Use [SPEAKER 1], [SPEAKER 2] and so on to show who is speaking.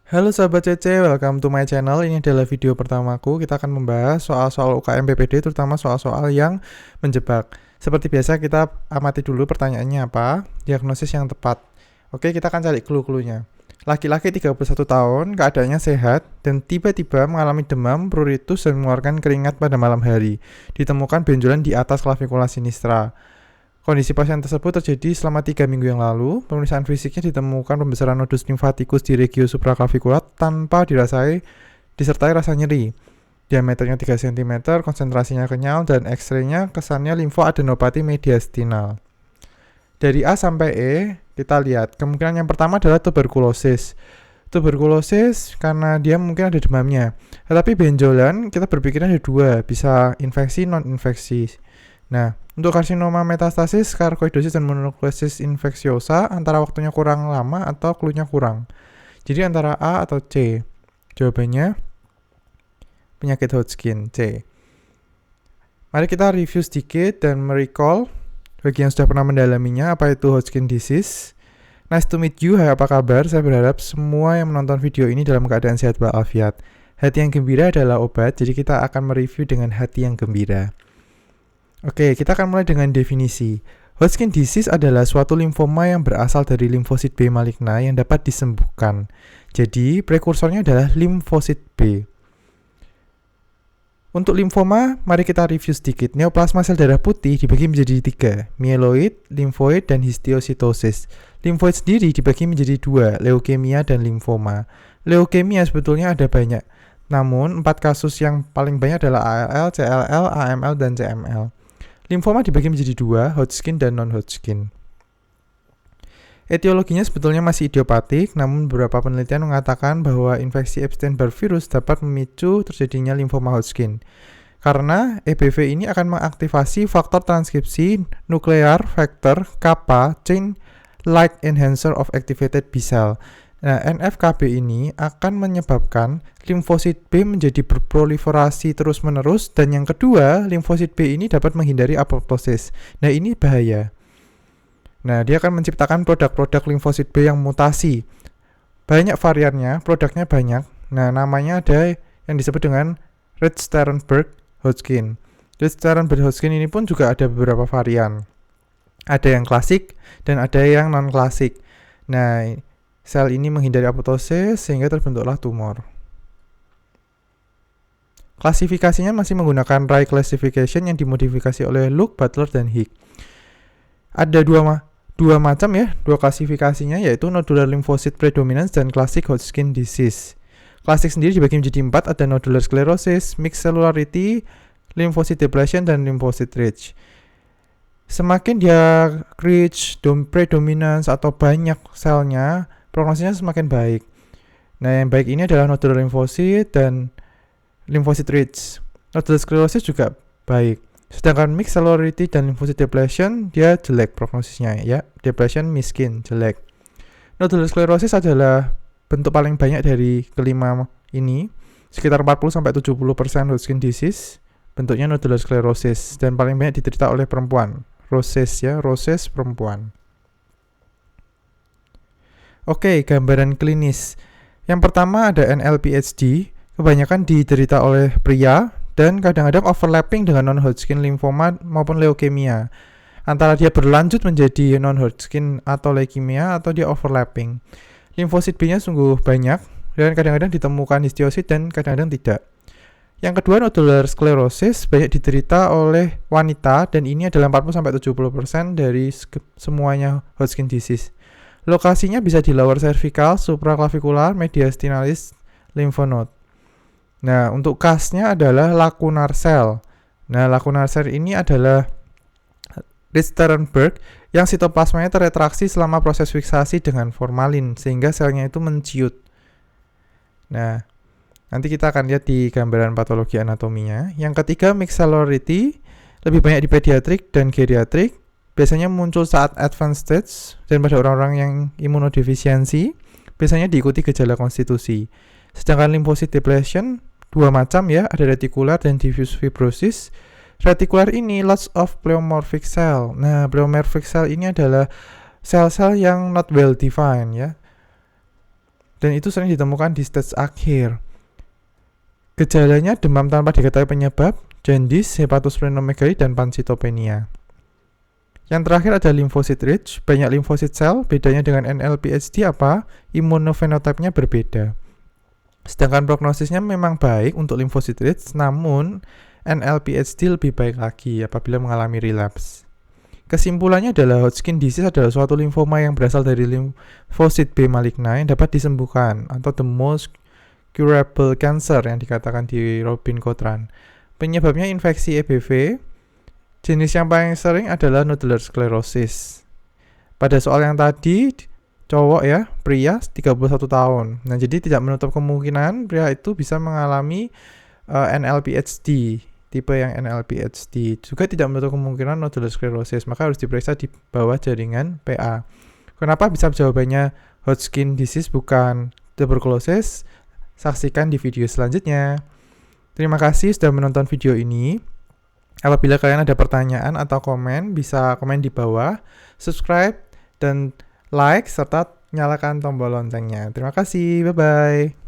[SPEAKER 1] Halo sahabat CC, welcome to my channel. Ini adalah video pertamaku. Kita akan membahas soal-soal UKM PPD, terutama soal-soal yang menjebak. Seperti biasa, kita amati dulu pertanyaannya apa, diagnosis yang tepat. Oke, kita akan cari clue-cluenya. Laki-laki 31 tahun, keadaannya sehat, dan tiba-tiba mengalami demam, pruritus, dan mengeluarkan keringat pada malam hari. Ditemukan benjolan di atas clavicular sinistra. Kondisi pasien tersebut terjadi selama 3 minggu yang lalu. Pemeriksaan fisiknya ditemukan pembesaran nodus limfatikus di regio supraclavicular tanpa disertai rasa nyeri. Diameternya 3 cm, konsentrasinya kenyal, dan X-ray-nya kesannya limfoadenopati mediastinal. Dari A sampai E, kita lihat. Kemungkinan yang pertama adalah tuberkulosis. Tuberkulosis karena dia mungkin ada demamnya. Tetapi benjolan kita berpikirnya ada dua, bisa infeksi non-infeksi. Nah, untuk karsinoma metastasis, sarkoidosis, dan mononukleosis infeksiosa antara waktunya kurang lama atau clue-nya kurang. Jadi antara A atau C. Jawabannya penyakit Hodgkin, C. Mari kita review sedikit dan merecall bagi yang sudah pernah mendalaminya apa itu Hodgkin disease. Nice to meet you, hai apa kabar? Saya berharap semua yang menonton video ini dalam keadaan sehat walafiat. Hati yang gembira adalah obat, jadi kita akan mereview dengan hati yang gembira. Oke, kita akan mulai dengan definisi. Hodgkin disease adalah suatu limfoma yang berasal dari limfosit B maligna yang dapat disembuhkan. Jadi, prekursornya adalah limfosit B. Untuk limfoma, mari kita review sedikit. Neoplasma sel darah putih dibagi menjadi 3, mieloid, limfoid, dan histiocytosis. Limfoid sendiri dibagi menjadi 2, leukemia dan limfoma. Leukemia sebetulnya ada banyak, namun 4 kasus yang paling banyak adalah ALL, CLL, AML, dan CML. Limfoma dibagi menjadi 2, Hodgkin dan non-Hodgkin. Etiologinya sebetulnya masih idiopatik, namun beberapa penelitian mengatakan bahwa infeksi Epstein-Barr virus dapat memicu terjadinya limfoma Hodgkin. Karena EBV ini akan mengaktifasi faktor transkripsi nuclear factor kappa chain like enhancer of activated B cell. Nah, NFKB ini akan menyebabkan limfosit B menjadi berproliferasi terus-menerus, dan yang kedua, limfosit B ini dapat menghindari apoptosis. Nah, ini bahaya. Nah, dia akan menciptakan produk-produk limfosit B yang mutasi. Banyak variannya, produknya banyak. Nah, namanya ada yang disebut dengan Rett-Sternberg Hodgkin. Rett-Sternberg Hodgkin ini pun juga ada beberapa varian. Ada yang klasik dan ada yang non-klasik. Nah, sel ini menghindari apoptosis sehingga terbentuklah tumor. Klasifikasinya masih menggunakan Ray classification yang dimodifikasi oleh Luke, Butler, dan Hick. Ada dua macam ya, dua klasifikasinya, yaitu nodular lymphocyte predominance dan classic Hodgkin disease. Klasik sendiri dibagi menjadi 4, ada nodular sclerosis, mixed cellularity, lymphocyte depletion, dan lymphocyte rich. Semakin dia rich, predominance atau banyak selnya, prognosisnya semakin baik. Nah, yang baik ini adalah nodular lymphocyte dan lymphocyte rich. Nodular sclerosis juga baik. Sedangkan mixed cellularity dan lymphocyte depletion dia jelek prognosisnya ya. Depletion miskin, jelek. Nodular sclerosis adalah bentuk paling banyak dari kelima ini. Sekitar 40-70% Hodgkin disease bentuknya nodular sclerosis dan paling banyak diderita oleh perempuan. Roses perempuan. Oke, gambaran klinis. Yang pertama ada NLPHD, kebanyakan diderita oleh pria dan kadang-kadang overlapping dengan non-Hodgkin lymphoma maupun leukemia. Antara dia berlanjut menjadi non-Hodgkin atau leukemia atau dia overlapping. Limfosit B-nya sungguh banyak dan kadang-kadang ditemukan histiosit dan kadang-kadang tidak. Yang kedua, nodular sclerosis banyak diderita oleh wanita dan ini adalah 40-70% dari semuanya Hodgkin disease. Lokasinya bisa di lower cervical, supraclavicular, mediastinalis, lymph node. Nah, untuk cause-nya adalah lacunar cell. Nah, lacunar cell ini adalah Rett-Sternberg yang sitoplasmanya teretraksi selama proses fiksasi dengan formalin sehingga selnya itu menciut. Nah, nanti kita akan lihat di gambaran patologi anatominya. Yang ketiga, mixed cellularity, lebih banyak di pediatrik dan geriatrik. Biasanya muncul saat advanced stage dan pada orang-orang yang imunodefisiensi. Biasanya diikuti gejala konstitusi. Sedangkan lymphocyte depletion, dua macam ya, ada reticular dan diffuse fibrosis. Reticular ini lots of pleomorphic cell. Nah, pleomorphic cell ini adalah sel-sel yang not well defined ya. dan itu sering ditemukan di stage akhir. Gejalanya demam tanpa diketahui penyebab, jaundice, hepatosplenomegaly, dan pansitopenia. Yang terakhir ada lymphocyte rich, banyak lymphocyte cell. Bedanya dengan NLPHD apa? Imunofenotipenya berbeda. Sedangkan prognosisnya memang baik untuk lymphocyte rich, namun NLPHD lebih baik lagi apabila mengalami relapse. Kesimpulannya adalah Hodgkin disease adalah suatu limfoma yang berasal dari limfosit B maligna yang dapat disembuhkan, atau the most curable cancer yang dikatakan di Robin Cochran. Penyebabnya infeksi EBV. Jenis yang paling sering adalah nodular sclerosis. Pada soal yang tadi, cowok ya, pria 31 tahun. Nah, jadi tidak menutup kemungkinan pria itu bisa mengalami NLPHD. Tipe yang NLPHD juga tidak menutup kemungkinan nodular sclerosis, maka harus diperiksa di bawah jaringan PA. Kenapa bisa jawabannya Hodgkin disease bukan tuberculosis? Saksikan di video selanjutnya. Terima kasih sudah menonton video ini. Apabila kalian ada pertanyaan atau komen, bisa komen di bawah, subscribe dan like serta nyalakan tombol loncengnya. Terima kasih, bye-bye.